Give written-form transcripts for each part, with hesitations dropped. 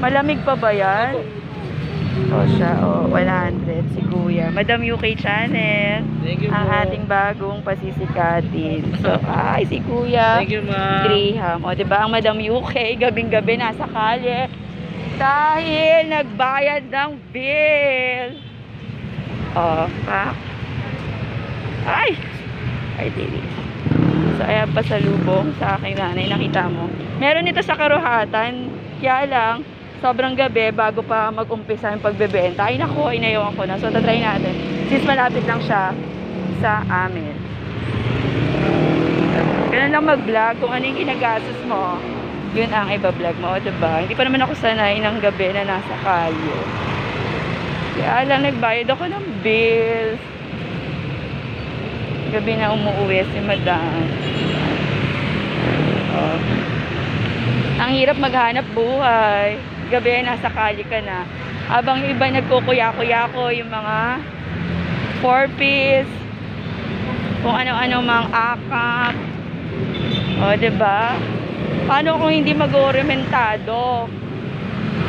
Malamig pa ba yan? O siya, 100 si Kuya. Madam UK Channel. Thank you Ang po. ating bagong pasisikatin. So, ay, si Kuya. Thank you, ma'am. Graham. O, diba, ang Madam UK, gabing-gabi nasa kalye. Dahil nagbayad ng bill. O, pa. Ay! Ay, dilis. So, ayan pasalubong sa aking nanay. Nakita mo. Meron ito sa Karuhatan. Kaya lang, sobrang gabi bago pa mag-umpisa yung pagbebenta. Ay nako, inayawan ko na. So, tatry natin. Since malapit lang siya sa amin. Ganun lang mag-vlog. Kung ano yung ginagastos mo, yun ang iba-vlog mo. Diba? Hindi pa naman ako sanay ng gabi na nasa kalye. Kaya lang, nagbayad ako ng bills. Gabi na umuwi si madam. Oh. Ang hirap maghanap buhay. Gabi, nasa kalye ka na. Habang yung iba nagkukuya-kuya-ko, yung mga 4-piece, kung ano-ano mang akap. O, diba? Paano kung hindi mag-orimentado?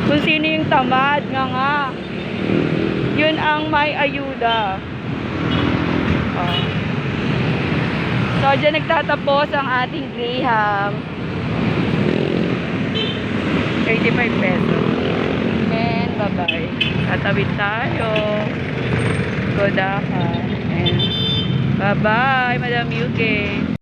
Kung sino yung tamad, nga. Yun ang may ayuda. O. So, dyan nagtatapos ang ating Graham. 35 pesos. And bye-bye. Tatawid tayo. Godakan. And bye-bye, Madam UK.